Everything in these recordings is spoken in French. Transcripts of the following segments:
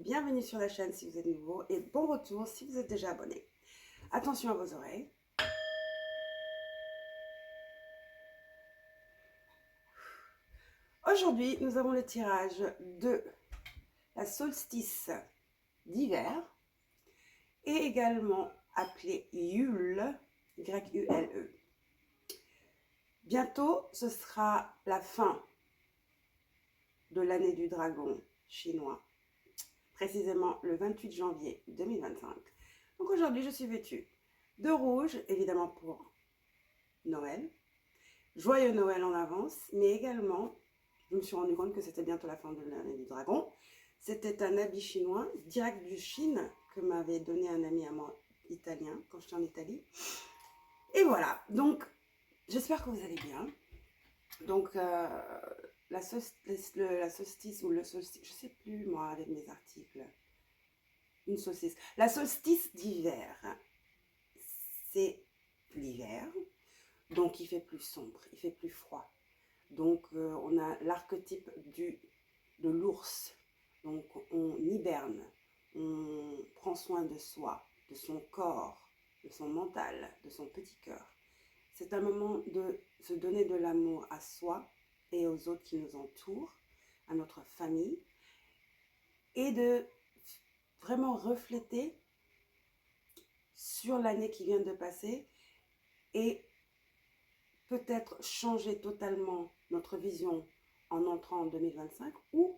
bienvenue sur la chaîne si vous êtes nouveau et bon retour si vous êtes déjà abonné. Attention à vos oreilles. Aujourd'hui, nous avons le tirage de la solstice d'hiver et également appelée Yule, Y-U-L-E. Bientôt, ce sera la fin de l'année du dragon chinois, précisément le 28 janvier 2025. Donc aujourd'hui, je suis vêtue de rouge, évidemment pour Noël. Joyeux Noël en avance, mais également, je me suis rendu compte que c'était bientôt la fin de l'année du dragon. C'était un habit chinois, direct du Chine, que m'avait donné un ami à moi italien, quand j'étais en Italie. Et voilà, donc j'espère que vous allez bien. Donc la solstice ou le solstice, je ne sais plus moi avec mes articles, une solstice. La solstice d'hiver, c'est l'hiver, donc il fait plus sombre, il fait plus froid. Donc on a l'archétype de l'ours, donc on hiberne, on prend soin de soi, de son corps, de son mental, de son petit cœur. C'est un moment de se donner de l'amour à soi et aux autres qui nous entourent, à notre famille, et de vraiment refléter sur l'année qui vient de passer et peut-être changer totalement notre vision en entrant en 2025 ou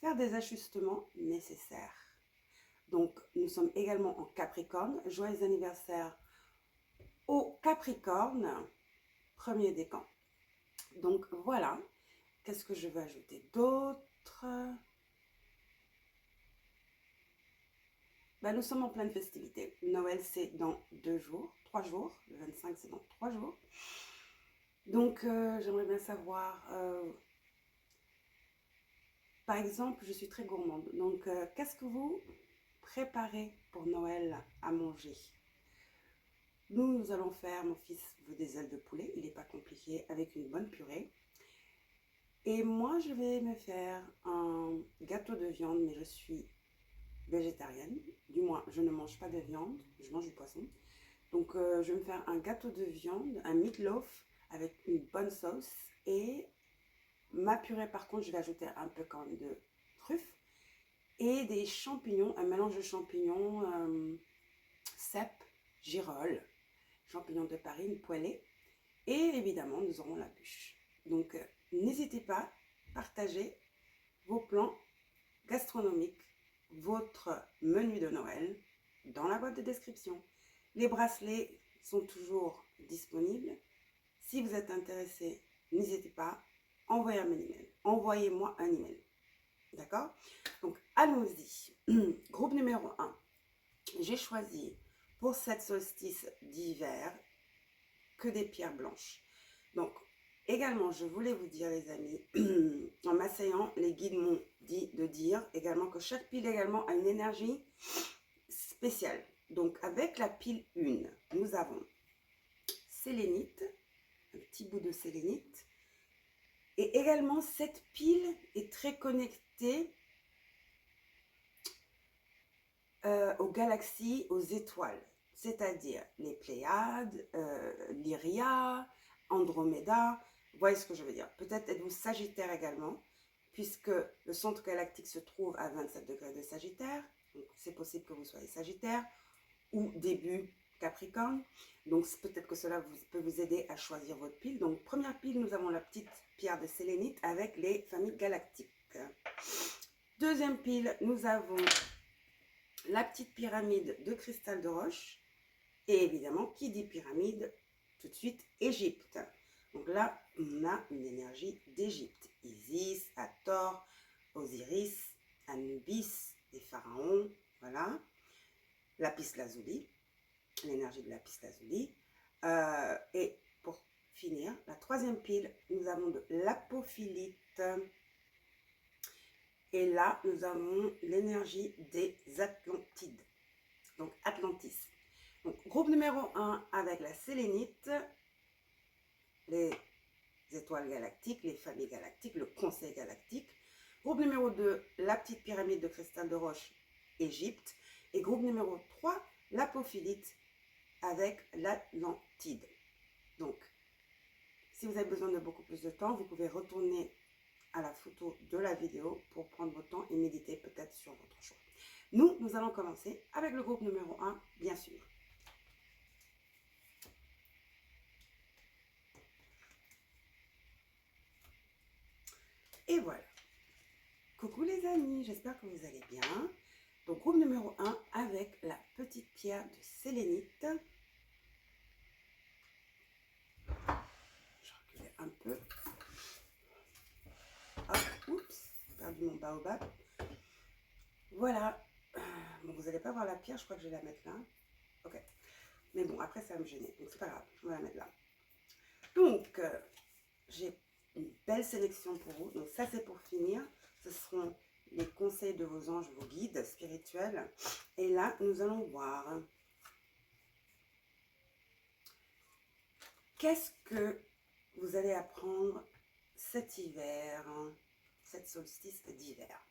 faire des ajustements nécessaires. Donc, nous sommes également en Capricorne. Joyeux anniversaire au Capricorne, premier décan. Donc, voilà. Qu'est-ce que je vais ajouter d'autre? Nous sommes en pleine festivité. Noël, c'est dans 2 jours, 3 jours. Le 25, c'est dans 3 jours. Donc, j'aimerais bien savoir, par exemple, je suis très gourmande. Donc, qu'est-ce que vous préparez pour Noël à manger? Nous allons faire, mon fils veut des ailes de poulet, il n'est pas compliqué, avec une bonne purée. Et moi, je vais me faire un gâteau de viande, mais je suis végétarienne. Du moins, je ne mange pas de viande, je mange du poisson. Donc, je vais me faire un gâteau de viande, un meatloaf avec une bonne sauce. Et ma purée, par contre, je vais ajouter un peu quand même de truffes et des champignons, un mélange de champignons, cèpes, girolles, champignons de Paris, poêlés. Et évidemment, nous aurons la bûche. Donc, n'hésitez pas, partagez vos plans gastronomiques, votre menu de Noël dans la boîte de description. Les bracelets sont toujours disponibles. Si vous êtes intéressé, n'hésitez pas, envoyez-moi un email. D'accord? Donc, allons-y. Groupe numéro 1. J'ai choisi pour cette solstice d'hiver que des pierres blanches. Donc, également, je voulais vous dire, les amis, en m'asseyant, les guides m'ont dit de dire également que chaque pile également a une énergie spéciale. Donc, avec la pile 1, nous avons sélénite, un petit bout de sélénite. Et également, cette pile est très connectée aux galaxies, aux étoiles, c'est-à-dire les Pléiades, Lyria, Andromeda. Vous voyez ce que je veux dire? Peut-être êtes-vous Sagittaire également, puisque le centre galactique se trouve à 27 degrés de Sagittaire. Donc, c'est possible que vous soyez Sagittaire ou début Capricorne. Donc, peut-être que cela peut vous aider à choisir votre pile. Donc, première pile, nous avons la petite pierre de sélénite avec les familles galactiques. Deuxième pile, nous avons la petite pyramide de cristal de roche. Et évidemment, qui dit pyramide, tout de suite, Égypte. Donc là, on a une énergie d'Égypte. Isis, Hathor, Osiris, Anubis, les pharaons, voilà. Lapis lazuli, l'énergie de lapis lazuli. Et pour finir, la troisième pile, nous avons de l'apophilite. Et là, nous avons l'énergie des Atlantides, donc Atlantis. Donc, groupe numéro 1 avec la sélénite, les étoiles galactiques, les familles galactiques, le conseil galactique. Groupe numéro 2, la petite pyramide de cristal de roche Égypte. Et groupe numéro 3, l'apophilite avec l'Atlantide. Donc, si vous avez besoin de beaucoup plus de temps, vous pouvez retourner à la photo de la vidéo pour prendre votre temps et méditer peut-être sur votre choix. Nous allons commencer avec le groupe numéro 1, bien sûr. Et voilà. Coucou les amis, j'espère que vous allez bien. Donc, groupe numéro 1 avec la petite pierre de sélénite. Je recule un peu. Hop, oups, j'ai perdu mon baobab. Voilà. Bon, vous n'allez pas voir la pierre, je crois que je vais la mettre là. Ok. Mais bon, après, ça va me gêner. Donc, c'est pas grave, je vais la mettre là. Donc, j'ai une belle sélection pour vous. Donc, ça, c'est pour finir. Ce seront les conseils de vos anges, vos guides spirituels. Et là, nous allons voir qu'est-ce que vous allez apprendre cet hiver, cette solstice d'hiver.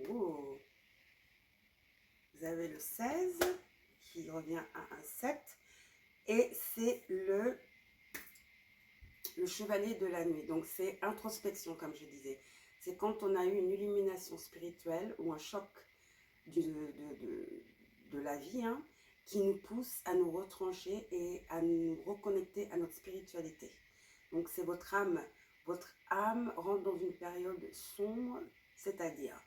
Oh. Vous avez le 16 qui revient à un 7 et c'est le chevalier de la nuit. Donc c'est introspection comme je disais. C'est quand on a eu une illumination spirituelle ou un choc de la vie qui nous pousse à nous retrancher et à nous reconnecter à notre spiritualité. Donc c'est votre âme rentre dans une période sombre, c'est-à-dire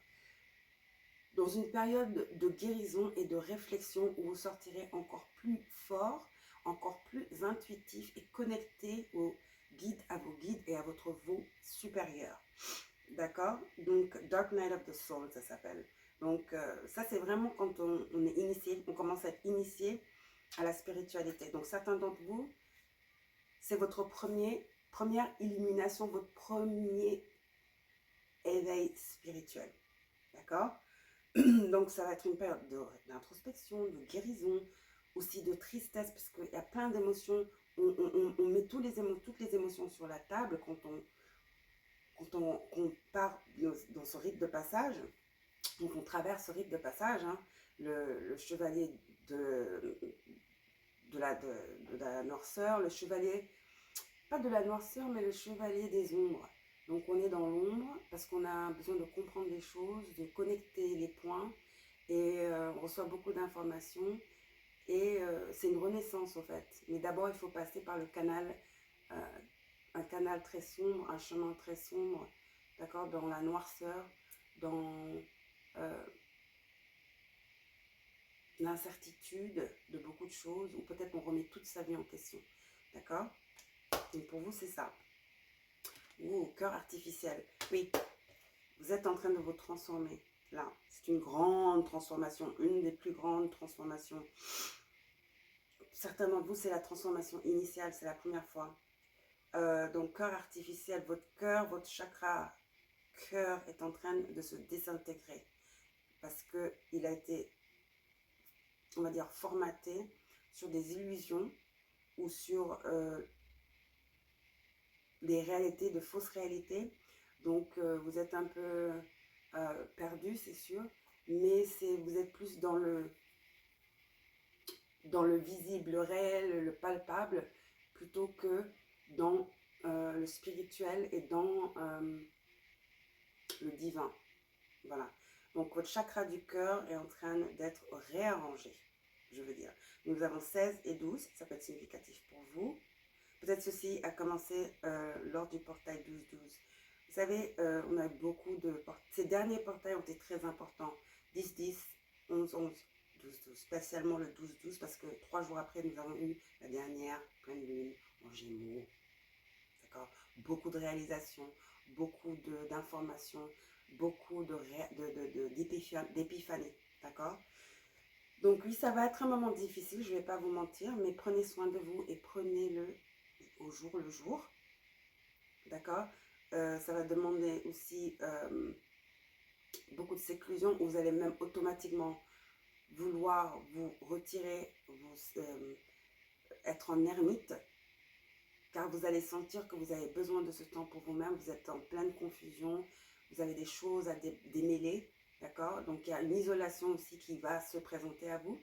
dans une période de guérison et de réflexion où vous sortirez encore plus fort, encore plus intuitif et connecté aux guides, à vos guides et à votre vous supérieur. D'accord? Donc, Dark Night of the Soul, ça s'appelle. Donc, ça, c'est vraiment quand on est initié, on commence à être initié à la spiritualité. Donc, certains d'entre vous, c'est votre première illumination, votre premier éveil spirituel. D'accord? Donc, ça va être une période d'introspection, de guérison, aussi de tristesse, parce qu'il y a plein d'émotions. On met toutes les émotions sur la table quand on part dans ce rite de passage. Donc, on traverse ce rite de passage, le chevalier de la noirceur, le chevalier, pas de la noirceur, mais le chevalier des ombres. Donc, on est dans l'ombre parce qu'on a besoin de comprendre les choses, de connecter les points et on reçoit beaucoup d'informations et c'est une renaissance, en fait. Mais d'abord, il faut passer par le canal, un canal très sombre, un chemin très sombre, d'accord, dans la noirceur, dans l'incertitude de beaucoup de choses, ou peut-être on remet toute sa vie en question, d'accord. Et pour vous, c'est ça. Ouh, cœur artificiel. Oui, vous êtes en train de vous transformer. Là, c'est une grande transformation, une des plus grandes transformations. Certains d'entre vous, c'est la transformation initiale, c'est la première fois. Donc, cœur artificiel, votre chakra cœur est en train de se désintégrer parce qu'il a été, on va dire, formaté sur des illusions ou sur des réalités, de fausses réalités. Donc, vous êtes un peu perdu, c'est sûr, mais vous êtes plus dans le visible, le réel, le palpable, plutôt que dans le spirituel et dans le divin. Voilà. Donc, votre chakra du cœur est en train d'être réarrangé, je veux dire. Nous avons 16 et 12, ça peut être significatif pour vous. Peut-être ceci a commencé lors du portail 12-12. Vous savez, on a beaucoup de portails. Ces derniers portails ont été très importants. 10-10, 11-11, 12-12. Spécialement le 12-12 parce que 3 jours après, nous avons eu la dernière pleine lune en Gémeaux. D'accord? Beaucoup de réalisations, beaucoup d'informations, beaucoup d'épiphanie. D'accord? Donc oui, ça va être un moment difficile, je ne vais pas vous mentir, mais prenez soin de vous et prenez-le au jour le jour. D'accord? Ça va demander aussi beaucoup de séclusion, où vous allez même automatiquement vouloir vous retirer, être en ermite, car vous allez sentir que vous avez besoin de ce temps pour vous-même, vous êtes en pleine confusion, vous avez des choses à démêler, d'accord? Donc il y a une isolation aussi qui va se présenter à vous,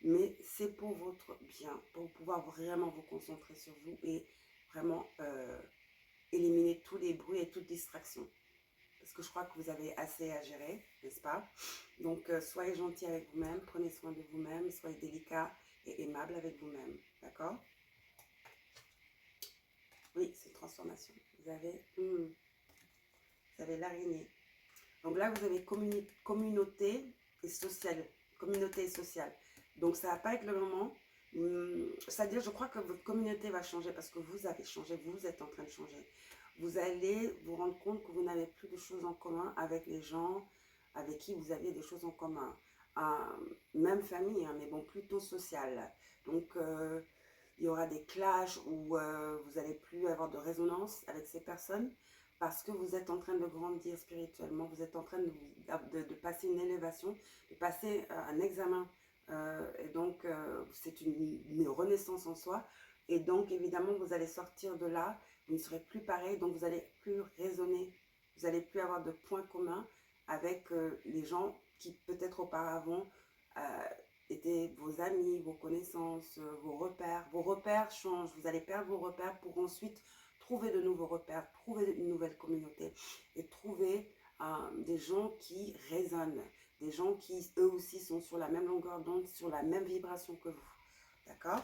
mais c'est pour votre bien, pour pouvoir vraiment vous concentrer sur vous et vraiment éliminer tous les bruits et toute distraction. Parce que je crois que vous avez assez à gérer, n'est-ce pas? Donc soyez gentil avec vous-même, prenez soin de vous-même, soyez délicat et aimable avec vous-même, d'accord? Oui, c'est une transformation. Vous avez l'araignée. Donc là, vous avez communauté et sociale. Communauté et sociale. Donc ça va pas être le moment. C'est-à-dire, je crois que votre communauté va changer parce que vous avez changé, vous êtes en train de changer. Vous allez vous rendre compte que vous n'avez plus de choses en commun avec les gens avec qui vous aviez des choses en commun. Même famille, hein, mais bon, plutôt sociale. Donc, il y aura des clashs où vous n'allez plus avoir de résonance avec ces personnes parce que vous êtes en train de grandir spirituellement, vous êtes en train de passer une élévation, de passer un examen. Et donc, c'est une renaissance en soi. Et donc, évidemment, vous allez sortir de là, vous ne serez plus pareil, donc vous n'allez plus raisonner, vous n'allez plus avoir de points communs avec les gens qui peut-être auparavant étaient vos amis, vos connaissances, vos repères. Vos repères changent, vous allez perdre vos repères pour ensuite trouver de nouveaux repères, trouver une nouvelle communauté et trouver des gens qui résonnent, des gens qui eux aussi sont sur la même longueur d'onde, sur la même vibration que vous. D'accord?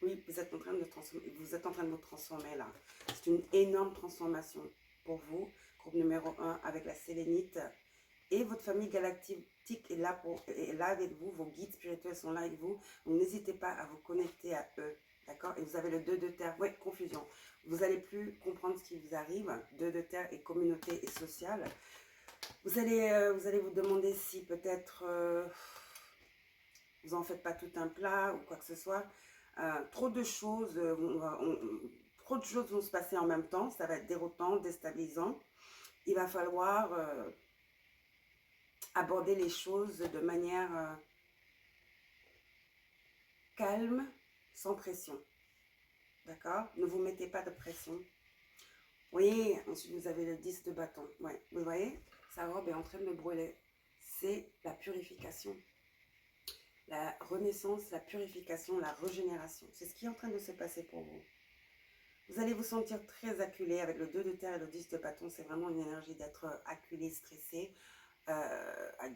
Oui, vous êtes en train de vous transformer là. C'est une énorme transformation pour vous. Groupe numéro 1 avec la sélénite. Et votre famille galactique est là avec vous. Vos guides spirituels sont là avec vous. Donc n'hésitez pas à vous connecter à eux. D'accord? Et vous avez le 2 de terre. Oui, confusion. Vous n'allez plus comprendre ce qui vous arrive. 2 de terre et communauté et sociale. Vous allez vous demander si peut-être vous n'en faites pas tout un plat ou quoi que ce soit. Trop de choses vont se passer en même temps. Ça va être déroutant, déstabilisant. Il va falloir aborder les choses de manière calme, sans pression. D'accord? Ne vous mettez pas de pression. Oui, ensuite vous avez le 10 de bâton. Ouais, vous voyez, sa robe est en train de brûler. C'est la purification. La renaissance, la purification, la régénération. C'est ce qui est en train de se passer pour vous. Vous allez vous sentir très acculé avec le 2 de terre et le 10 de bâton. C'est vraiment une énergie d'être acculé, stressé, avec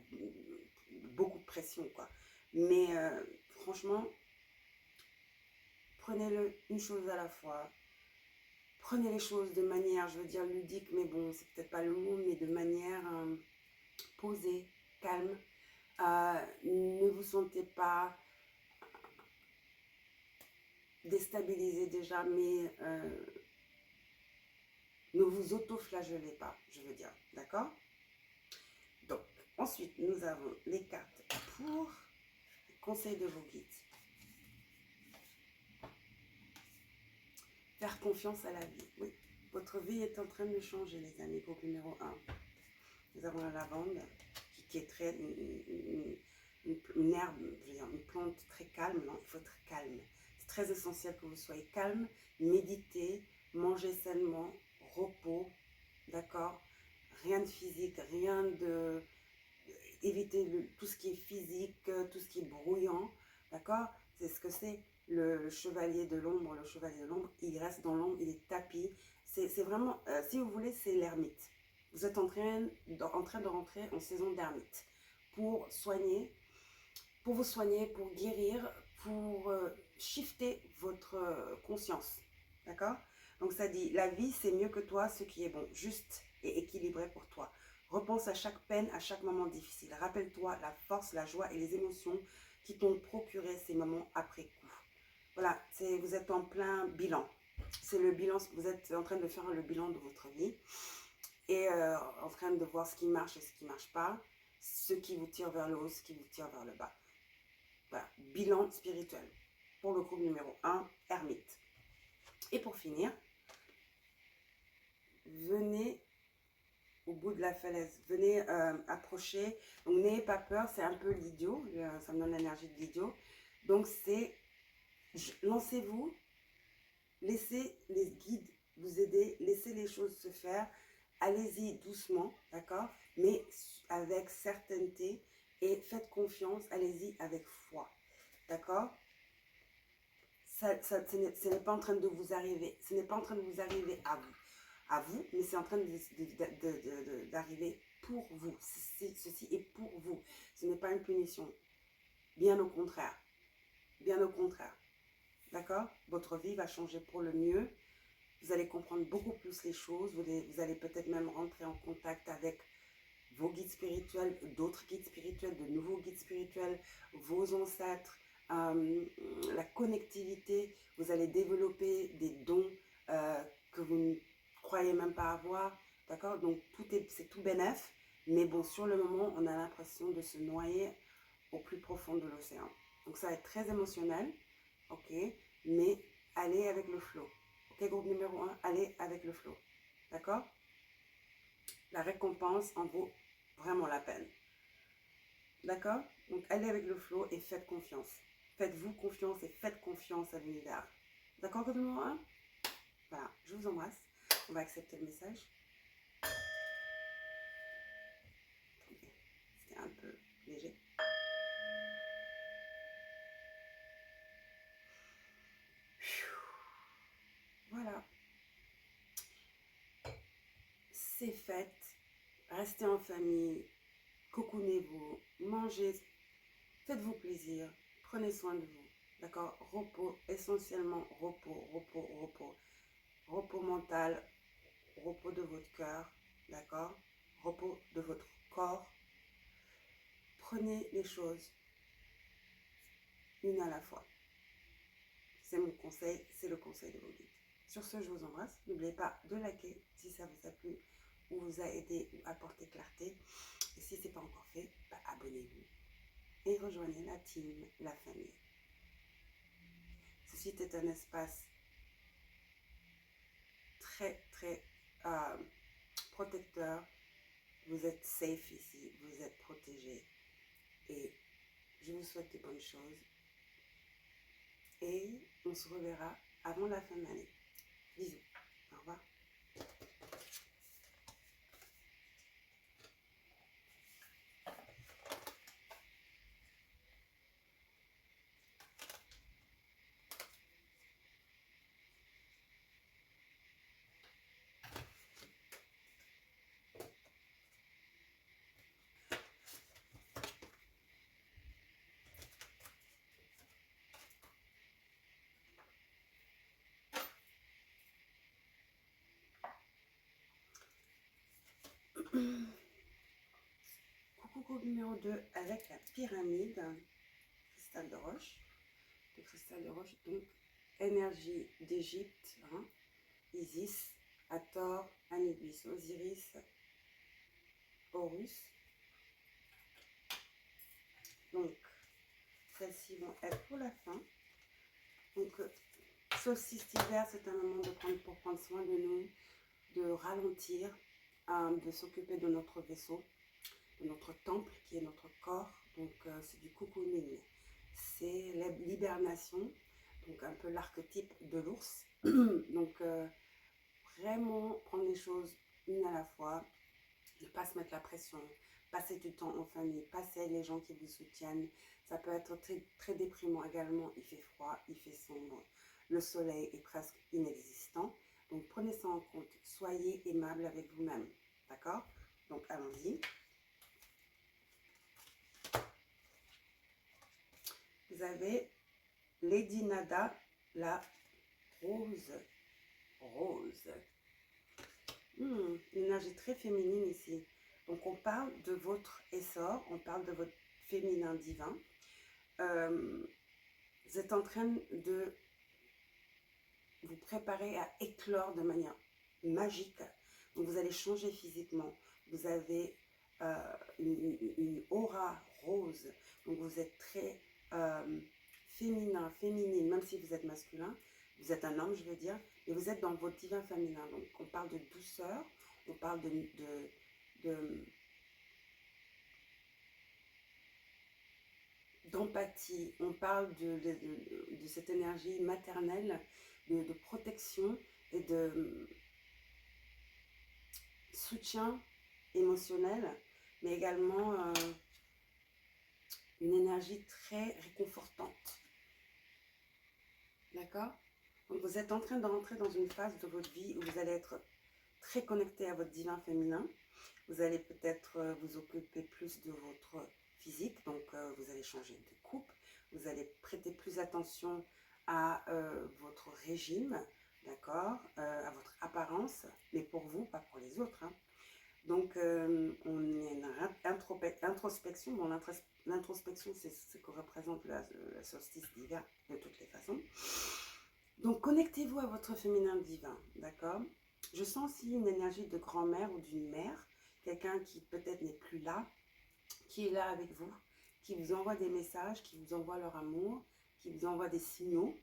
beaucoup de pression, quoi. Mais franchement, prenez-le une chose à la fois. Prenez les choses de manière, je veux dire ludique, mais bon, c'est peut-être pas le mot, mais de manière posée, calme. Ne vous sentez pas déstabilisé déjà, mais ne vous auto-flagellez pas, je veux dire, d'accord? Donc, ensuite, nous avons les cartes pour les conseils de vos guides. Faire confiance à la vie, oui. Votre vie est en train de changer, les amis, groupe numéro 1. Nous avons la lavande, qui est très, une herbe, je veux dire, une plante très calme, non, il faut être calme. C'est très essentiel que vous soyez calme, méditez, mangez sainement, repos, d'accord? Rien de physique, rien de... Évitez tout ce qui est physique, tout ce qui est bruyant, d'accord? C'est ce que c'est le chevalier de l'ombre. Le chevalier de l'ombre, il reste dans l'ombre, il est tapis. C'est vraiment, si vous voulez, c'est l'ermite. Vous êtes en train de rentrer en saison d'ermite pour soigner, pour vous soigner, pour guérir, pour shifter votre conscience. D'accord? Donc ça dit, la vie c'est mieux que toi, ce qui est bon, juste et équilibré pour toi. Repense à chaque peine, à chaque moment difficile. Rappelle-toi la force, la joie et les émotions qui t'ont procuré ces moments après coup. Voilà, vous êtes en plein bilan. C'est le bilan, vous êtes en train de faire le bilan de votre vie et en train de voir ce qui marche et ce qui ne marche pas, ce qui vous tire vers le haut, ce qui vous tire vers le bas. Voilà, bilan spirituel pour le groupe numéro 1, ermite. Et pour finir, venez au bout de la falaise, venez approcher. Donc n'ayez pas peur, c'est un peu l'idiot, ça me donne l'énergie de l'idiot. Donc c'est, lancez-vous, laissez les guides vous aider, laissez les choses se faire. allez-y doucement, d'accord? Mais avec certaineté et faites confiance, allez-y avec foi, d'accord? Ce n'est pas en train de vous arriver, ce n'est pas en train de vous arriver à vous, mais c'est en train d'arriver pour vous. Ceci est pour vous. Ce n'est pas une punition. Bien au contraire. Bien au contraire. D'accord? Votre vie va changer pour le mieux. Vous allez comprendre beaucoup plus les choses. Vous allez peut-être même rentrer en contact avec vos guides spirituels, d'autres guides spirituels, de nouveaux guides spirituels, vos ancêtres, la connectivité. Vous allez développer des dons que vous ne croyez même pas avoir. D'accord? Donc, c'est tout bénef. Mais bon, sur le moment, on a l'impression de se noyer au plus profond de l'océan. Donc, ça va être très émotionnel. Ok? Mais allez avec le flow. Ok, groupe numéro 1, allez avec le flow. D'accord? La récompense en vaut vraiment la peine. D'accord? Donc, allez avec le flow et faites confiance. Faites-vous confiance et faites confiance à l'univers. D'accord, groupe numéro 1? Voilà, je vous embrasse. On va accepter le message. C'était un peu léger. Voilà. C'est fait. Restez en famille. Cocoonez-vous. Mangez. Faites-vous plaisir. Prenez soin de vous. D'accord? Repos, essentiellement repos, repos, repos. Repos mental, repos de votre cœur. D'accord? Repos de votre corps. Prenez les choses une à la fois. C'est mon conseil, c'est le conseil de vos guides. Sur ce, je vous embrasse. N'oubliez pas de liker si ça vous a plu ou vous a aidé ou apporté clarté. Et si ce n'est pas encore fait, abonnez-vous et rejoignez la team, la famille. Ceci est un espace très, très protecteur. Vous êtes safe ici, vous êtes protégés. Et je vous souhaite de bonnes choses. Et on se reverra avant la fin de l'année. Bisous. Au revoir. Coucou groupe numéro 2 avec la pyramide, cristal de roche. Le cristal de roche, donc énergie d'Égypte, hein, Isis, Hathor, Anubis, Osiris, Horus. Donc, celles-ci vont être pour la fin. Donc, solstice d'hiver, c'est un moment pour prendre soin de nous, de ralentir, de s'occuper de notre vaisseau, de notre temple qui est notre corps. Donc, c'est du cocooning. C'est l'hibernation, donc un peu l'archétype de l'ours. Donc, vraiment prendre les choses une à la fois, ne pas se mettre la pression, passer du temps en famille, passer avec les gens qui vous soutiennent. Ça peut être très, très déprimant également, il fait froid, il fait sombre, le soleil est presque inexistant. Donc prenez ça en compte, soyez aimable avec vous-même, d'accord? Donc allons-y. Vous avez Lady Nada, la rose. Une énergie très féminine ici. Donc on parle de votre essor, on parle de votre féminin divin. Vous êtes en train de vous préparer à éclore de manière magique. Donc vous allez changer physiquement. Vous avez une aura rose. Donc vous êtes très féminin, féminine, même si vous êtes masculin. Vous êtes un homme, je veux dire, et vous êtes dans votre divin féminin. Donc, on parle de douceur, on parle d'empathie, on parle de cette énergie maternelle, de protection et de soutien émotionnel, mais également une énergie très réconfortante. D'accord? Donc vous êtes en train de rentrer dans une phase de votre vie où vous allez être très connecté à votre divin féminin. Vous allez peut-être vous occuper plus de votre physique, donc vous allez changer de coupe. Vous allez prêter plus attention à votre régime, d'accord, à votre apparence, mais pour vous, pas pour les autres. Hein. Donc, on a une introspection. Bon, l'introspection, c'est ce que représente la solstice d'hiver, de toutes les façons. Donc, connectez-vous à votre féminin divin, d'accord? Je sens aussi une énergie de grand-mère ou d'une mère, quelqu'un qui peut-être n'est plus là, qui est là avec vous, qui vous envoie des messages, qui vous envoie leur amour, qui vous envoie des signaux.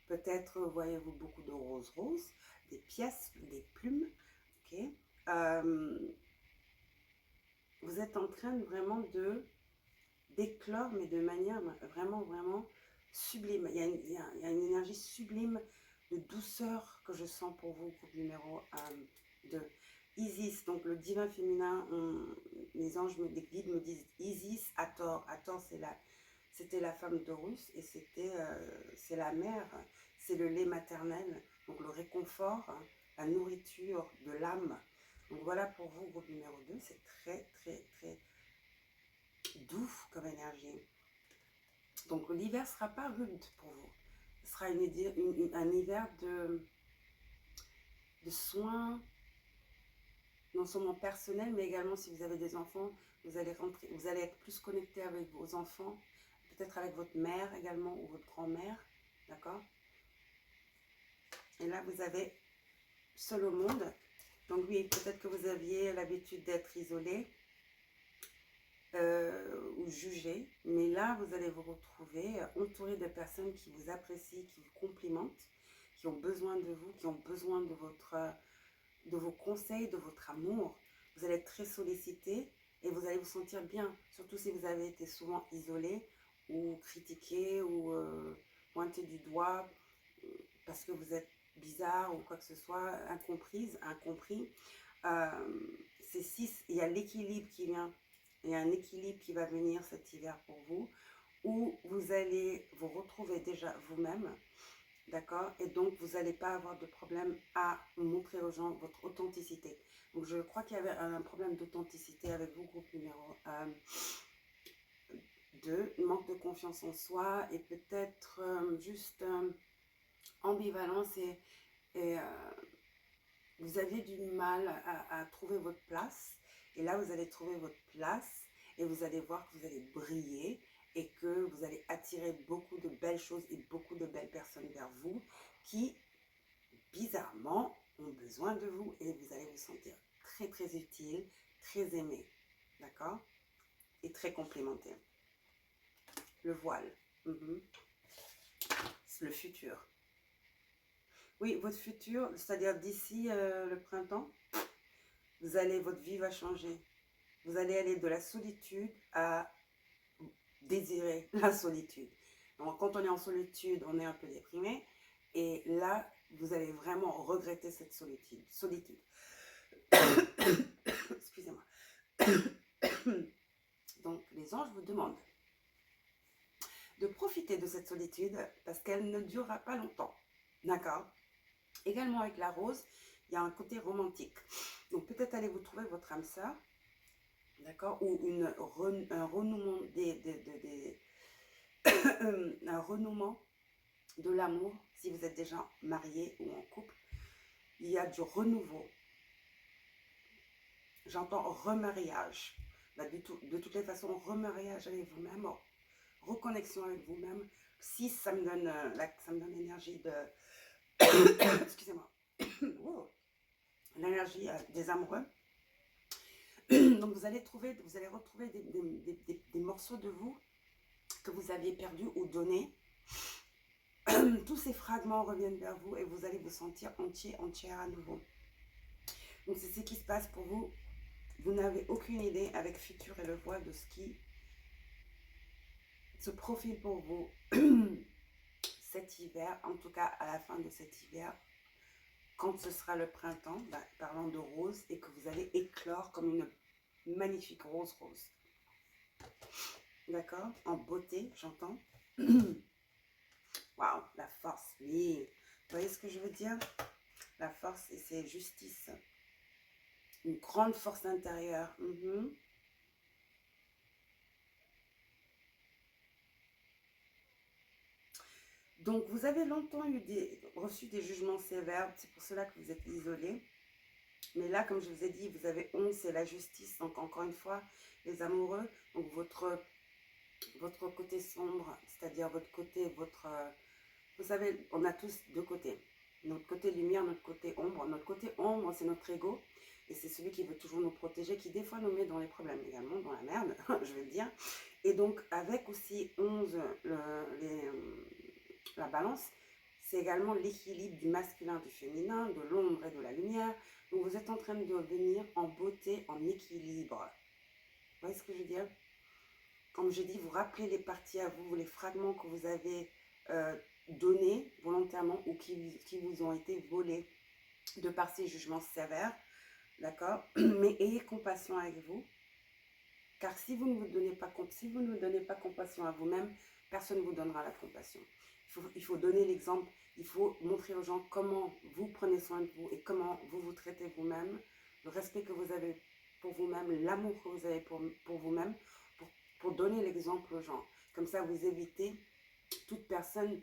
Peut-être voyez-vous beaucoup de roses, des pièces, des plumes, ok? Vous êtes en train vraiment d'éclore, mais de manière vraiment sublime. Il y a une énergie sublime de douceur que je sens pour vous, groupe numéro 2. Isis, donc le divin féminin, les anges, les guides me disent Isis, Hathor. Hathor, c'était la femme d'Horus et c'est la mère, c'est le lait maternel, donc le réconfort, hein, la nourriture de l'âme. Donc voilà pour vous, groupe numéro 2, c'est très doux comme énergie. Donc l'hiver ne sera pas rude pour vous. Ce sera un hiver de soins, non seulement personnels, mais également si vous avez des enfants, vous allez être plus connecté avec vos enfants, peut-être avec votre mère également ou votre grand-mère, d'accord? Et là, vous avez seul au monde. Donc oui, peut-être que vous aviez l'habitude d'être isolé ou jugé, mais là, vous allez vous retrouver entouré de personnes qui vous apprécient, qui vous complimentent, qui ont besoin de vous, qui ont besoin de vos conseils, de votre amour. Vous allez être très sollicité et vous allez vous sentir bien, surtout si vous avez été souvent isolé ou critiqué ou pointé du doigt parce que vous êtes bizarre ou quoi que ce soit, incompris. C'est 6, il y a l'équilibre qui vient, il y a un équilibre qui va venir cet hiver pour vous, où vous allez vous retrouver déjà vous-même, d'accord? Et donc, vous n'allez pas avoir de problème à montrer aux gens votre authenticité. Donc, je crois qu'il y avait un problème d'authenticité avec vous, groupe numéro 2, manque de confiance en soi et peut-être juste ambivalence et vous aviez du mal à trouver votre place. Et là, vous allez trouver votre place et vous allez voir que vous allez briller et que vous allez attirer beaucoup de belles choses et beaucoup de belles personnes vers vous qui, bizarrement, ont besoin de vous et vous allez vous sentir très utile, très aimé, d'accord? Et très complimenté. Le voile, c'est le futur. Oui, votre futur, c'est-à-dire d'ici le printemps, votre vie va changer. Vous allez aller de la solitude à désirer la solitude. Donc, quand on est en solitude, on est un peu déprimé. Et là, vous allez vraiment regretter cette solitude. Excusez-moi. Donc, les anges vous demandent de profiter de cette solitude parce qu'elle ne durera pas longtemps. D'accord? Également avec la rose, il y a un côté romantique. Donc, peut-être allez-vous trouver votre âme sœur, d'accord? Ou un renouement un renouement de l'amour, si vous êtes déjà marié ou en couple, il y a du renouveau. J'entends remariage. De toutes les façons, remariage avec vous-même, reconnexion avec vous-même. Si ça me donne l'énergie de... Excusez-moi. L'énergie des amoureux. Donc vous allez retrouver des morceaux de vous que vous aviez perdus ou donnés. Tous ces fragments reviennent vers vous et vous allez vous sentir entière à nouveau. Donc c'est ce qui se passe pour vous. Vous n'avez aucune idée avec Futur et le voile de ce qui se profile pour vous cet hiver, en tout cas à la fin de cet hiver, quand ce sera le printemps, parlant de rose, et que vous allez éclore comme une magnifique rose. D'accord? En beauté, j'entends. Waouh, la force, oui. Vous voyez ce que je veux dire? La force, et c'est justice. Une grande force intérieure. Donc, vous avez longtemps reçu des jugements sévères. C'est pour cela que vous êtes isolé. Mais là, comme je vous ai dit, vous avez 11, c'est la justice. Donc, encore une fois, les amoureux, donc votre côté sombre, c'est-à-dire votre côté, vous savez, on a tous deux côtés. Notre côté lumière, notre côté ombre. Notre côté ombre, c'est notre ego. Et c'est celui qui veut toujours nous protéger, qui des fois nous met dans les problèmes également, dans la merde, je vais le dire. Et donc, avec aussi 11, la balance, c'est également l'équilibre du masculin, du féminin, de l'ombre et de la lumière. Donc, vous êtes en train de venir en beauté, en équilibre. Vous voyez ce que je veux dire? Comme je dis, vous rappelez les parties à vous, les fragments que vous avez donnés volontairement ou qui vous ont été volés de par ces jugements sévères. D'accord? Mais ayez compassion avec vous. Car si vous ne vous donnez pas compassion à vous-même, personne ne vous donnera la compassion. Il faut donner l'exemple, il faut montrer aux gens comment vous prenez soin de vous et comment vous vous traitez vous-même, le respect que vous avez pour vous-même, l'amour que vous avez pour vous-même, pour donner l'exemple aux gens. Comme ça, vous évitez toute personne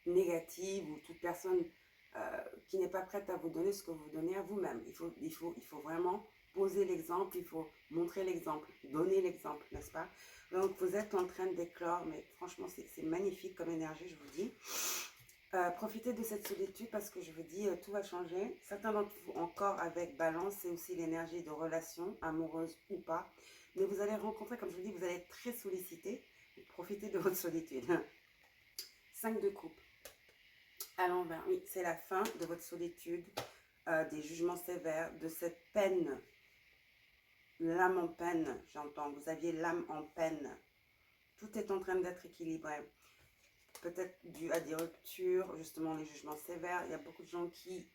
négative ou toute personne qui n'est pas prête à vous donner ce que vous donnez à vous-même. Il faut vraiment poser l'exemple, il faut montrer l'exemple, donner l'exemple, n'est-ce pas? Donc, vous êtes en train d'éclore, mais franchement, c'est magnifique comme énergie, je vous dis. Profitez de cette solitude parce que je vous dis, tout va changer. Certains d'entre vous encore avec balance, c'est aussi l'énergie de relation, amoureuse ou pas. Mais vous allez rencontrer, comme je vous dis, vous allez être très sollicité. Profitez de votre solitude. 5 de coupe. À l'envers, oui, c'est la fin de votre solitude, des jugements sévères, de cette peine. L'âme en peine, j'entends. Vous aviez l'âme en peine. Tout est en train d'être équilibré. Peut-être dû à des ruptures, justement les jugements sévères. Il y a beaucoup de gens qui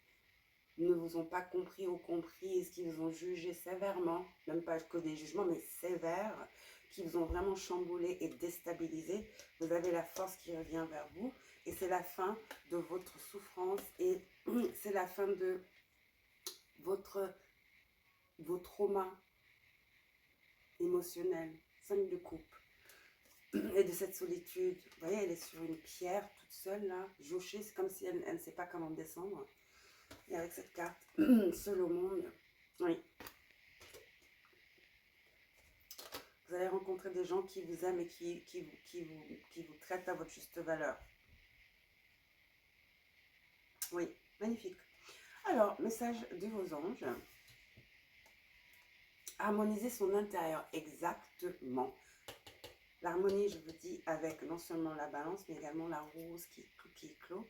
ne vous ont pas compris ou comprises, qui vous ont jugé sévèrement, même pas que des jugements, mais sévères, qui vous ont vraiment chamboulé et déstabilisé. Vous avez la force qui revient vers vous et c'est la fin de votre souffrance et c'est la fin de vos traumas émotionnels. 5 de coupe. Et de cette solitude, vous voyez, elle est sur une pierre toute seule là, jochée, c'est comme si elle ne sait pas comment descendre. Et avec cette carte, seule au monde, oui. Vous allez rencontrer des gens qui vous aiment et qui vous traitent à votre juste valeur. Oui, magnifique. Alors, message de vos anges. Harmoniser son intérieur, exactement. L'harmonie, je vous dis, avec non seulement la balance, mais également la rose qui éclot.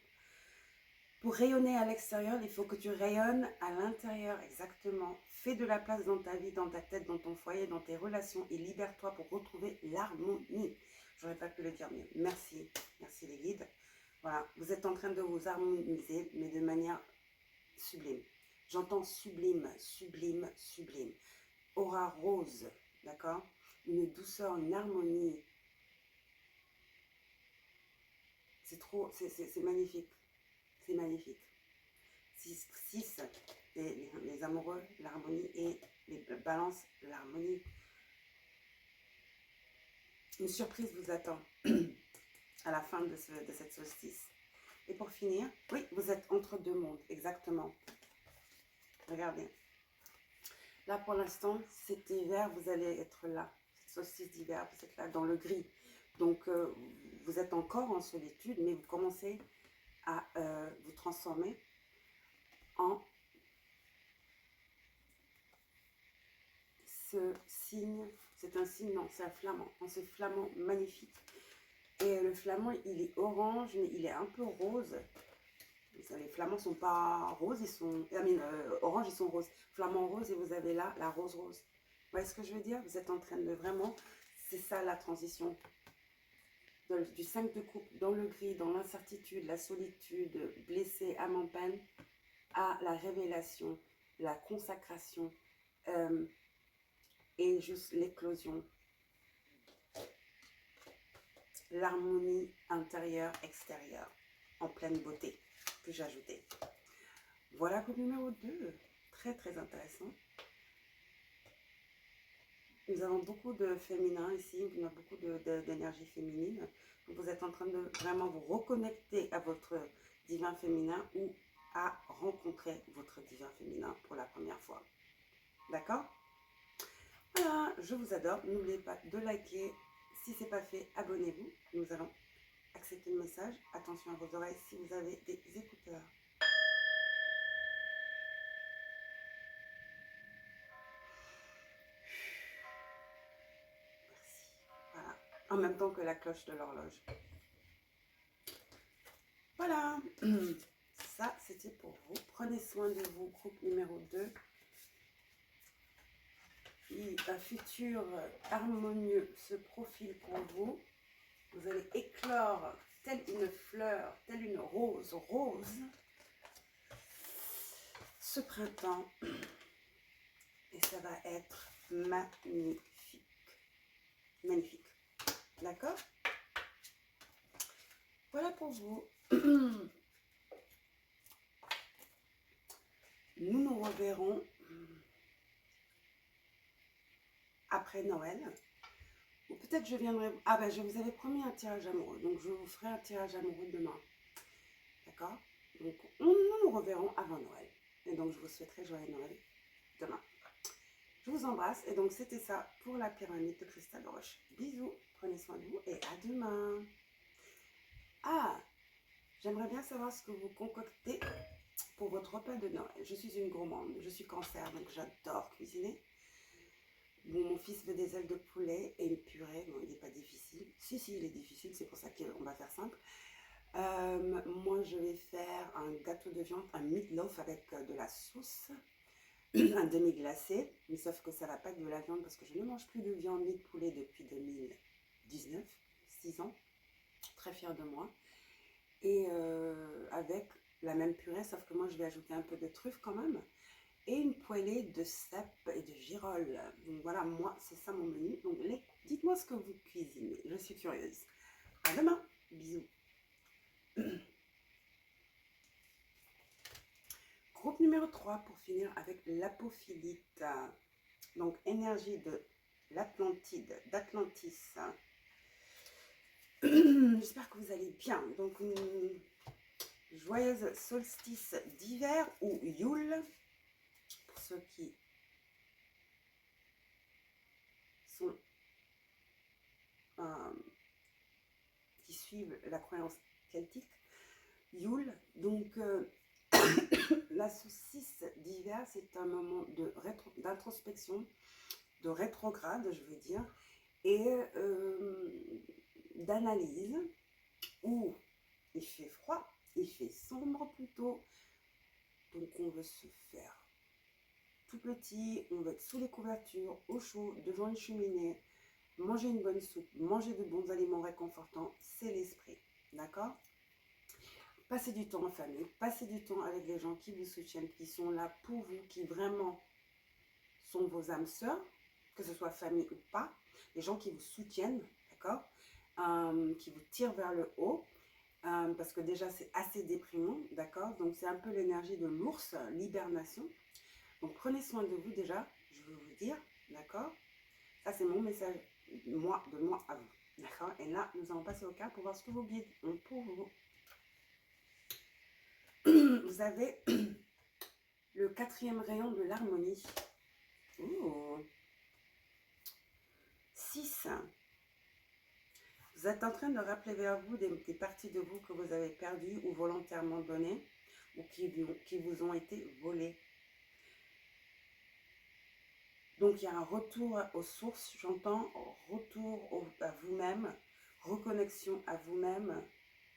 Pour rayonner à l'extérieur, il faut que tu rayonnes à l'intérieur, exactement. Fais de la place dans ta vie, dans ta tête, dans ton foyer, dans tes relations et libère-toi pour retrouver l'harmonie. J'aurais pas pu le dire mieux. Merci, merci les guides. Voilà, vous êtes en train de vous harmoniser, mais de manière sublime. J'entends sublime, sublime, sublime. Aura rose, d'accord? Une douceur, une harmonie. C'est trop, c'est magnifique. C'est magnifique. 6, les amoureux, l'harmonie et les balances, l'harmonie. Une surprise vous attend à la fin de cette solstice. Et pour finir, oui, vous êtes entre deux mondes, exactement. Regardez. Là, pour l'instant, cet hiver, vous allez être là. Solstice d'hiver, vous êtes là dans le gris. Donc, vous êtes encore en solitude, mais vous commencez à vous transformer en ce signe. C'est un signe, non, c'est un flamand. En ce flamand magnifique. Et le flamand, il est orange, mais il est un peu rose. Les flamands ne sont pas roses, ils sont... orange, ils sont roses. Flamand rose, et vous avez là la rose rose. Vous voyez ce que je veux dire? Vous êtes en train de vraiment... C'est ça la transition. du 5 de coupe dans le gris, dans l'incertitude, la solitude, blessé, âme en peine, à la révélation, la consacration et juste l'éclosion, l'harmonie intérieure-extérieure en pleine beauté, que j'ai ajouté. Voilà pour numéro 2, très très intéressant. Nous avons beaucoup de féminin ici, on a beaucoup d'énergie féminine. Vous êtes en train de vraiment vous reconnecter à votre divin féminin ou à rencontrer votre divin féminin pour la première fois. D'accord? Voilà, je vous adore. N'oubliez pas de liker. Si ce n'est pas fait, abonnez-vous. Nous allons accepter le message. Attention à vos oreilles si vous avez des écouteurs. Merci. Voilà. En même temps que la cloche de l'horloge. Voilà. Ça, c'était pour vous. Prenez soin de vous. Groupe numéro 2. Puis un futur harmonieux se profile pour vous. Vous allez éclore telle une fleur, telle une rose ce printemps. Et ça va être magnifique. Magnifique. D'accord? Voilà pour vous. Nous nous reverrons après Noël. Ou peut-être je viendrai... Ah ben je vous avais promis un tirage amoureux. Donc je vous ferai un tirage amoureux demain. D'accord? Donc nous nous reverrons avant Noël. Et donc je vous souhaiterai joyeux Noël demain. Je vous embrasse. Et donc c'était ça pour la pyramide de cristal de roche. Bisous. Prenez soin de vous et à demain. Ah, j'aimerais bien savoir ce que vous concoctez pour votre repas de Noël. Je suis une gourmande. Je suis cancer, donc j'adore cuisiner. Bon, mon fils veut des ailes de poulet et une purée. Bon, il n'est pas difficile. Si, il est difficile. C'est pour ça qu'on va faire simple. Moi, je vais faire un gâteau de viande, un meatloaf avec de la sauce, un demi-glacé. Mais sauf que ça ne va pas être de la viande parce que je ne mange plus de viande ni de poulet depuis 2019, 6 ans. Très fière de moi. Et avec la même purée, sauf que moi, je vais ajouter un peu de truffe quand même. Et une poêlée de cèpes et de girolles. Donc voilà, moi, c'est ça mon menu. Donc dites-moi ce que vous cuisinez. Je suis curieuse. À demain. Bisous. Groupe numéro 3 pour finir avec l'apophilite. Donc énergie de l'Atlantide, d'Atlantis. J'espère que vous allez bien. Donc joyeuse solstice d'hiver ou Yule. Pour ceux qui sont qui suivent la croyance celtique, Yule, donc la solstice d'hiver, c'est un moment d'introspection, de rétrograde, je veux dire, et d'analyse, où il fait froid, il fait sombre plutôt, donc on veut se faire tout petit, on veut être sous les couvertures, au chaud, devant une cheminée, manger une bonne soupe, manger de bons aliments réconfortants, c'est l'esprit, d'accord? Passez du temps en famille, passez du temps avec les gens qui vous soutiennent, qui sont là pour vous, qui vraiment sont vos âmes sœurs, que ce soit famille ou pas, les gens qui vous soutiennent, d'accord? Qui vous tirent vers le haut, parce que déjà c'est assez déprimant, d'accord? Donc c'est un peu l'énergie de l'ours, l'hibernation. Donc prenez soin de vous déjà, je veux vous dire, d'accord? Ça c'est mon message, de moi à vous, d'accord? Et là, nous allons passer au cas pour voir ce que vos guides ont pour vous. Vous avez le 4e rayon de l'harmonie. 6. Vous êtes en train de rappeler vers vous des parties de vous que vous avez perdues ou volontairement données ou qui vous ont été volées. Donc il y a un retour aux sources, j'entends, retour à vous-même, reconnexion à vous-même,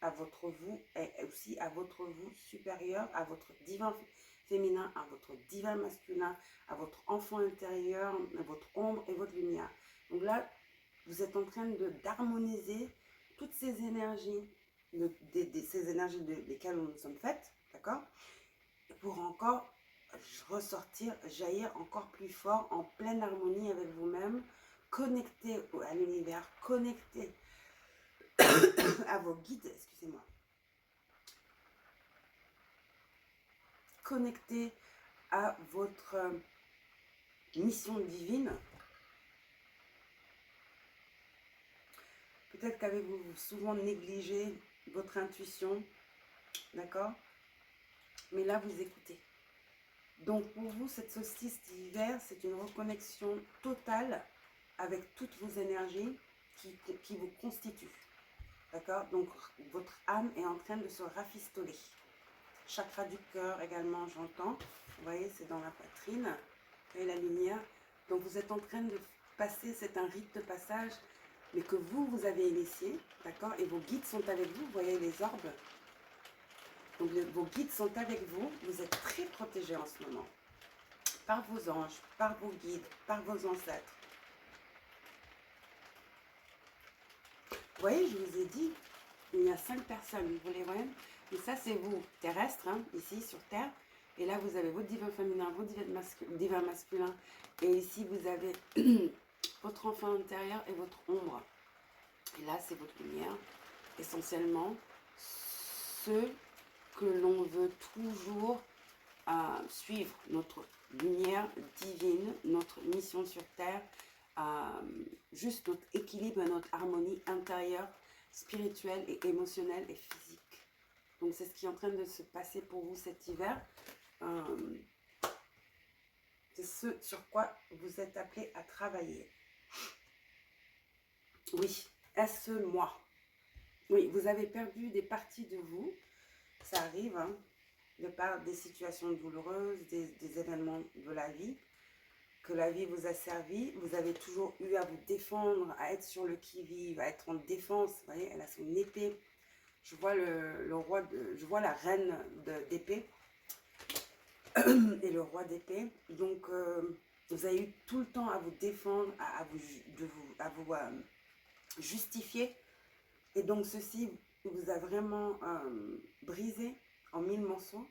à votre vous et aussi à votre vous supérieur, à votre divin féminin, à votre divin masculin, à votre enfant intérieur, à votre ombre et votre lumière. Donc là, vous êtes en train d'harmoniser toutes ces énergies, ces énergies desquelles nous sommes faites, d'accord, pour encore ressortir, jaillir encore plus fort, en pleine harmonie avec vous-même, connecté à l'univers, connecté à vos guides, excusez-moi, connecté à votre mission divine. Peut-être qu'avez-vous souvent négligé votre intuition, d'accord? Mais là, vous écoutez. Donc, pour vous, cette solstice d'hiver, c'est une reconnexion totale avec toutes vos énergies qui vous constituent, d'accord? Donc, votre âme est en train de se rafistoler. Chakra du cœur également, j'entends. Vous voyez, c'est dans la poitrine. Et la lumière. Donc, vous êtes en train de passer, c'est un rite de passage, mais que vous avez initié, d'accord? Et vos guides sont avec vous, vous voyez les orbes. Donc, vos guides sont avec vous. Vous êtes très protégés en ce moment. Par vos anges, par vos guides, par vos ancêtres. Vous voyez, je vous ai dit, il y a 5 personnes, vous les voyez? Et ça, c'est vous, terrestre, hein, ici, sur Terre. Et là, vous avez votre divin féminin, votre divin masculin. Et ici, vous avez votre enfant intérieur et votre ombre. Et là, c'est votre lumière. Essentiellement, ceux que l'on veut toujours suivre, notre lumière divine, notre mission sur Terre, juste notre équilibre, notre harmonie intérieure, spirituelle et émotionnelle et physique. Donc c'est ce qui est en train de se passer pour vous cet hiver. C'est ce sur quoi vous êtes appelé à travailler. Oui, est-ce moi? Oui, vous avez perdu des parties de vous. Ça arrive, hein, de par des situations douloureuses, des événements de la vie, que la vie vous a servi. Vous avez toujours eu à vous défendre, à être sur le qui-vive, à être en défense. Vous voyez, elle a son épée. Je vois le roi, je vois la reine d'épée et le roi d'épée. Donc, vous avez eu tout le temps à vous défendre, à vous justifier. Et donc, ceci vous a vraiment brisé en 1000 morceaux.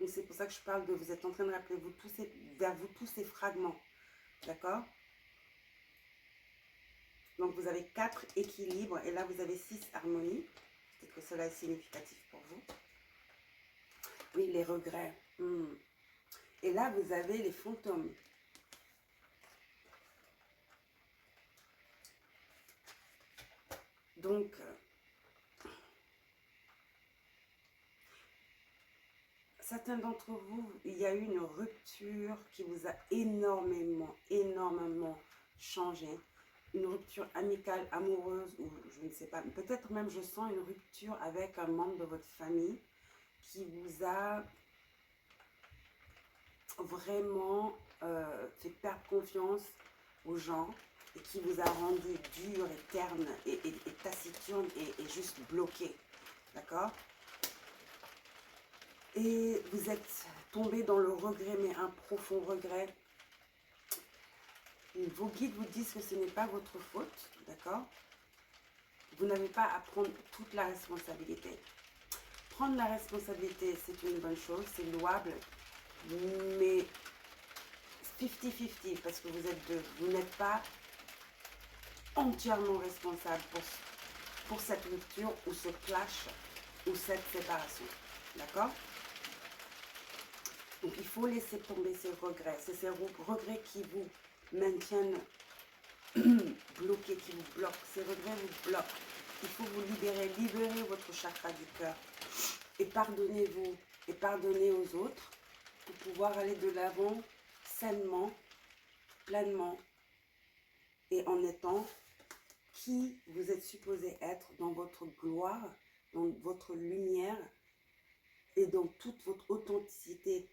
Donc, c'est pour ça que je parle de vous êtes en train de rappeler vers vous tous ces fragments. D'accord? Donc, vous avez 4 équilibres et là, vous avez 6 harmonies. Peut-être que cela est significatif pour vous. Oui, les regrets. Et là, vous avez les fantômes. Donc, certains d'entre vous, il y a eu une rupture qui vous a énormément changé. Une rupture amicale, amoureuse, ou je ne sais pas, peut-être même je sens une rupture avec un membre de votre famille qui vous a vraiment fait perdre confiance aux gens et qui vous a rendu dur et terne et taciturne et juste bloqué. D'accord? Et vous êtes tombé dans le regret, mais un profond regret. Vos guides vous disent que ce n'est pas votre faute, d'accord? Vous n'avez pas à prendre toute la responsabilité. Prendre la responsabilité, c'est une bonne chose, c'est louable, mais 50-50, parce que vous n'êtes pas entièrement responsable pour cette rupture ou ce clash ou cette séparation, d'accord? Donc, il faut laisser tomber ces regrets. C'est ces regrets qui vous maintiennent bloqués, qui vous bloquent. Ces regrets vous bloquent. Il faut vous libérer. Libérez votre chakra du cœur. Et pardonnez-vous. Et pardonnez aux autres pour pouvoir aller de l'avant sainement, pleinement et en étant qui vous êtes supposé être dans votre gloire, dans votre lumière et dans toute votre authenticité.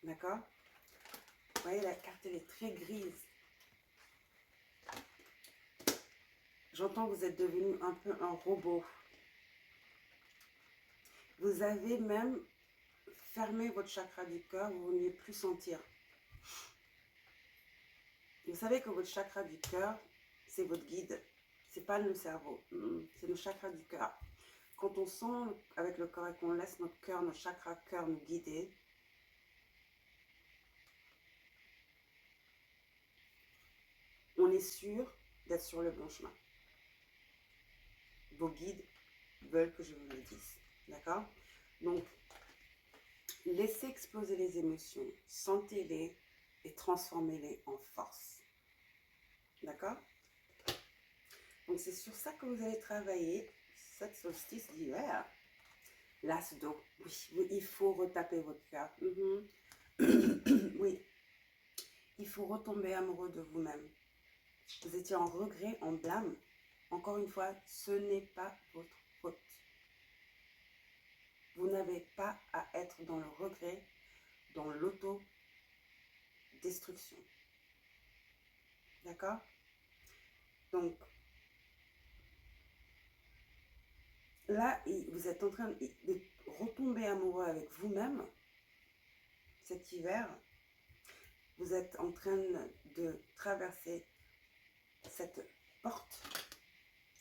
D'accord? Vous voyez, la carte, elle est très grise. J'entends que vous êtes devenu un peu un robot. Vous avez même fermé votre chakra du cœur, vous ne vouliez plus sentir. Vous savez que votre chakra du cœur, c'est votre guide. c'est pas le cerveau, c'est le chakra du cœur. Quand on sent avec le corps et qu'on laisse notre cœur, notre chakra cœur nous guider, on est sûr d'être sur le bon chemin. Vos guides veulent que je vous le dise, d'accord? Donc, laissez exploser les émotions, sentez-les et transformez-les en force, d'accord? Donc, c'est sur ça que vous allez travailler cette solstice d'hiver. L'as d'eau, oui, il faut retaper votre cœur. Oui, il faut retomber amoureux de vous-même. Vous étiez en regret, en blâme. Encore une fois, ce n'est pas votre faute. Vous n'avez pas à être dans le regret, dans l'auto-destruction. D'accord? Donc, là, vous êtes en train de retomber amoureux avec vous-même cet hiver. Vous êtes en train de traverser cette porte,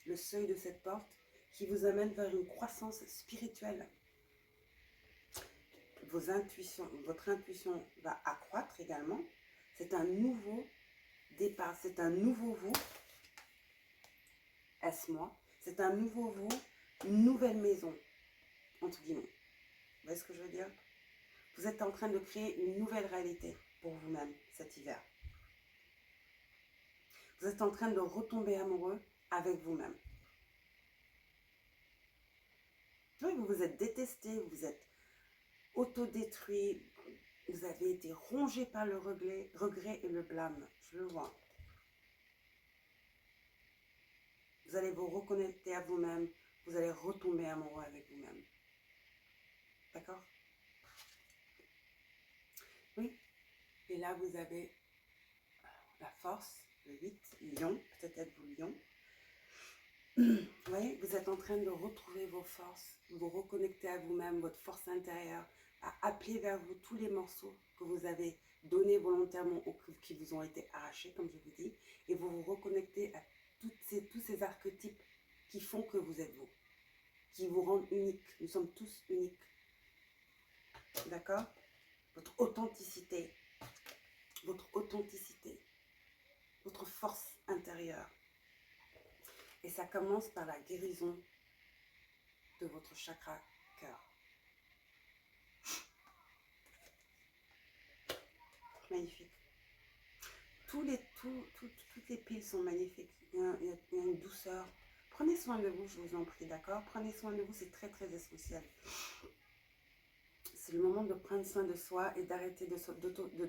le seuil de cette porte qui vous amène vers une croissance spirituelle. Votre intuition va accroître également. C'est un nouveau départ, c'est un nouveau vous. Est-ce moi? C'est un nouveau vous, une nouvelle maison, entre guillemets. Vous voyez ce que je veux dire? Vous êtes en train de créer une nouvelle réalité pour vous-même cet hiver. Vous êtes en train de retomber amoureux avec vous-même. Oui, vous vous êtes détesté, vous vous êtes autodétruit, vous avez été rongé par le regret et le blâme. Je le vois. Vous allez vous reconnecter à vous-même, vous allez retomber amoureux avec vous-même. D'accord? Oui. Et là, vous avez la force, le 8, lion, peut-être êtes-vous lion. Vous voyez, vous êtes en train de retrouver vos forces, vous reconnecter à vous-même, votre force intérieure, à appeler vers vous tous les morceaux que vous avez donnés volontairement ou qui vous ont été arrachés, comme je vous dis, et vous vous reconnectez à tous ces archétypes qui font que vous êtes vous, qui vous rendent uniques. Nous sommes tous uniques. D'accord? Votre authenticité, votre force intérieure. Et ça commence par la guérison de votre chakra cœur. Magnifique. Toutes les piles sont magnifiques. Il y a une douceur. Prenez soin de vous, je vous en prie, d'accord? Prenez soin de vous, c'est très très essentiel. C'est le moment de prendre soin de soi et d'arrêter de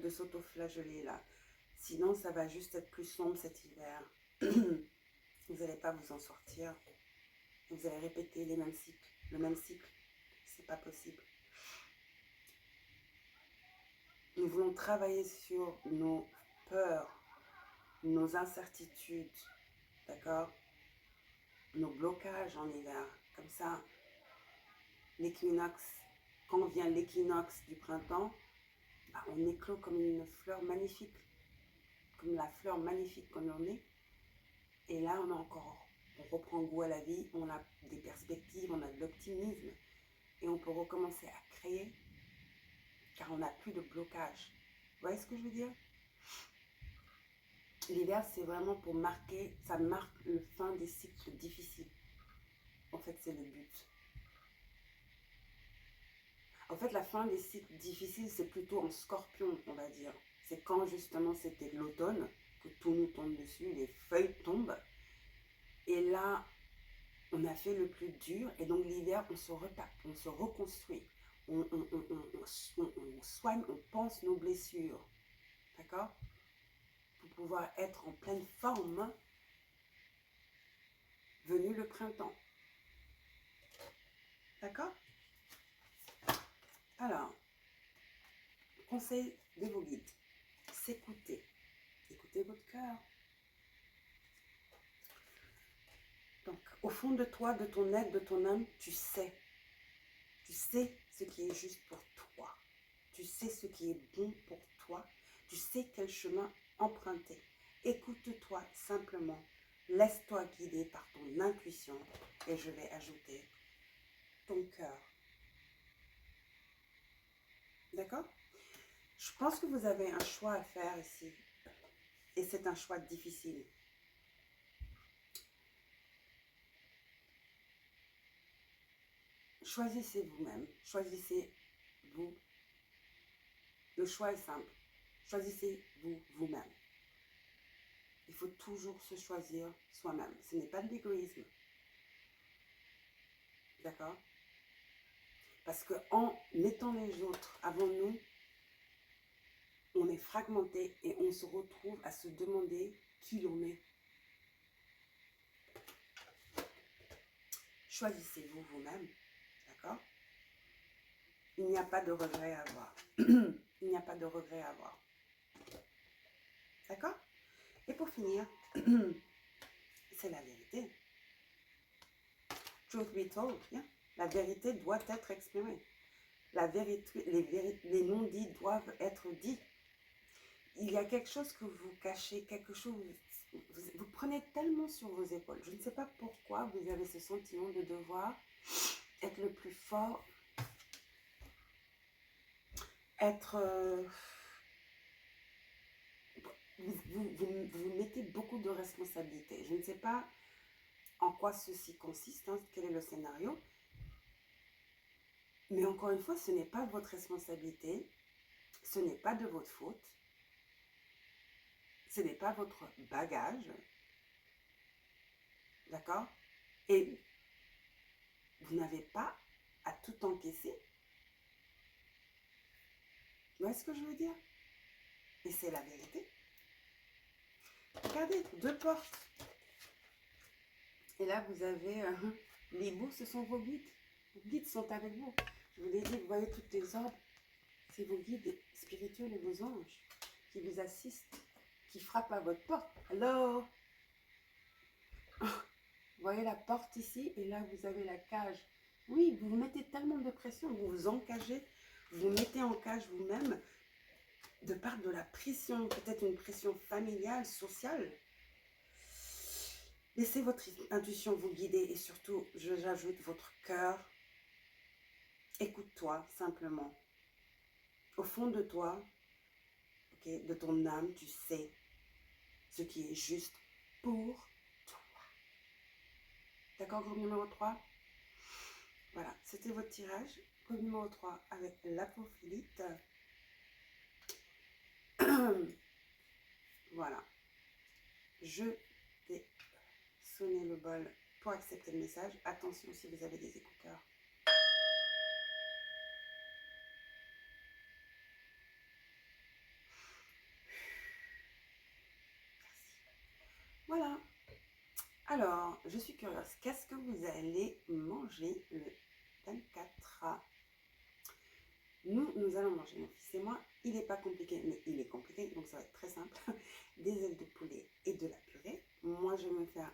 s'auto-flageller là. Sinon, ça va juste être plus sombre cet hiver. Vous n'allez pas vous en sortir. Vous allez répéter le même cycle. C'est pas possible. Nous voulons travailler sur nos peurs, nos incertitudes, d'accord? Nos blocages en hiver. Comme ça, l'équinoxe, quand vient l'équinoxe du printemps, bah, on éclot comme une fleur magnifique, comme la fleur magnifique qu'on en est. Et là, on reprend goût à la vie, on a des perspectives, on a de l'optimisme. Et on peut recommencer à créer, car on n'a plus de blocage. Vous voyez ce que je veux dire? L'hiver, c'est vraiment pour marquer, ça marque le fin des cycles difficiles. En fait, c'est le but. En fait, la fin des cycles difficiles, c'est plutôt en scorpion, on va dire. C'est quand justement c'était l'automne, que tout nous tombe dessus, les feuilles tombent. Et là, on a fait le plus dur. Et donc l'hiver, on se retape, on se reconstruit. On soigne, on pense nos blessures. D'accord? Pour pouvoir être en pleine forme, venu le printemps. D'accord? Alors, conseil de vos guides, s'écouter. Écoutez votre cœur. Donc, au fond de toi, de ton être, de ton âme, tu sais. Tu sais ce qui est juste pour toi. Tu sais ce qui est bon pour toi. Tu sais quel chemin emprunter. Écoute-toi simplement. Laisse-toi guider par ton intuition et je vais ajouter ton cœur. D'accord? Je pense que vous avez un choix à faire ici. Et c'est un choix difficile. Choisissez vous-même. Choisissez-vous. Le choix est simple. Choisissez-vous vous-même. Il faut toujours se choisir soi-même. Ce n'est pas de l'égoïsme. D'accord? Parce qu'en mettant les autres avant nous, on est fragmenté et on se retrouve à se demander qui l'on est. Choisissez-vous vous-même. D'accord? Il n'y a pas de regret à avoir. Il n'y a pas de regret à avoir. D'accord? Et pour finir, c'est la vérité. Truth be told, yeah. La vérité doit être exprimée. La vérité, les non-dits doivent être dits. Il y a quelque chose que vous cachez, quelque chose, vous prenez tellement sur vos épaules. Je ne sais pas pourquoi vous avez ce sentiment de devoir être le plus fort, être... vous mettez beaucoup de responsabilités. Je ne sais pas en quoi ceci consiste, hein, quel est le scénario. Mais encore une fois, ce n'est pas votre responsabilité, ce n'est pas de votre faute, ce n'est pas votre bagage, d'accord? Et vous n'avez pas à tout encaisser. Vous voyez ce que je veux dire? Et c'est la vérité. Regardez, 2 portes. Et là, vous avez l'hibou, ce sont vos guides. Vos guides sont avec vous. Je vous l'ai dit, vous voyez toutes les orbes. C'est vos guides spirituels et vos anges qui vous assistent, qui frappent à votre porte. Hello? Vous voyez la porte ici et là, vous avez la cage. Oui, vous vous mettez tellement de pression, vous vous encagez, vous vous mettez en cage vous-même de part de la pression, peut-être une pression familiale, sociale. Laissez votre intuition vous guider et surtout, j'ajoute votre cœur. Écoute-toi simplement. Au fond de toi, okay, de ton âme, tu sais ce qui est juste pour toi. D'accord, groupe numéro 3? Voilà, c'était votre tirage. Groupe numéro 3 avec l'apophilite. Voilà. Je vais sonner le bol pour accepter le message. Attention si vous avez des écouteurs. Voilà. Alors, je suis curieuse. Qu'est-ce que vous allez manger le 24? Nous allons manger, mon fils et moi. Il n'est pas compliqué, mais il est compliqué, donc ça va être très simple. Des ailes de poulet et de la purée. Moi, je vais me faire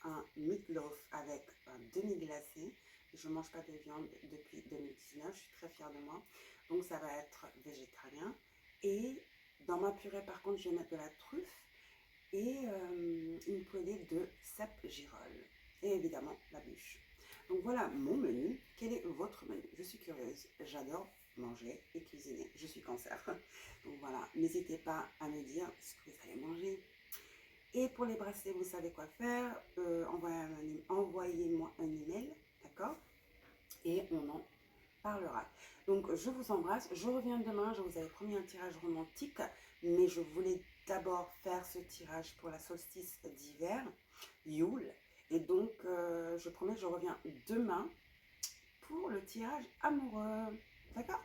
un meatloaf avec un demi-glacé. Je ne mange pas de viande depuis 2019, je suis très fière de moi. Donc, ça va être végétarien. Et dans ma purée, par contre, je vais mettre de la truffe et une poêlée de cèpe girolles. Et évidemment, la bûche. Donc voilà mon menu. Quel est votre menu? Je suis curieuse. J'adore manger et cuisiner. Je suis cancer. Donc voilà, n'hésitez pas à me dire ce que vous allez manger. Et pour les bracelets, vous savez quoi faire. Envoyez-moi un email, d'accord? Et on en parlera. Donc je vous embrasse. Je reviens demain. Je vous avais promis un tirage romantique, mais je voulais d'abord faire ce tirage pour la solstice d'hiver, Yule. Et donc, je promets, je reviens demain pour le tirage amoureux. D'accord?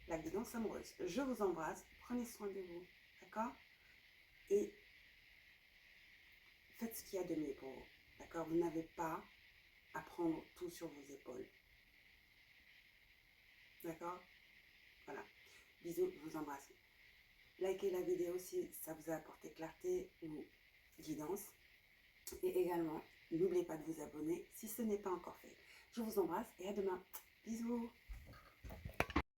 La guidance amoureuse. Je vous embrasse. Prenez soin de vous. D'accord? Et faites ce qu'il y a de mieux pour vous. D'accord? Vous n'avez pas à prendre tout sur vos épaules. D'accord? Voilà. Bisous, je vous embrasse. Likez la vidéo si ça vous a apporté clarté ou guidance. Et également, n'oubliez pas de vous abonner si ce n'est pas encore fait. Je vous embrasse et à demain. Bisous.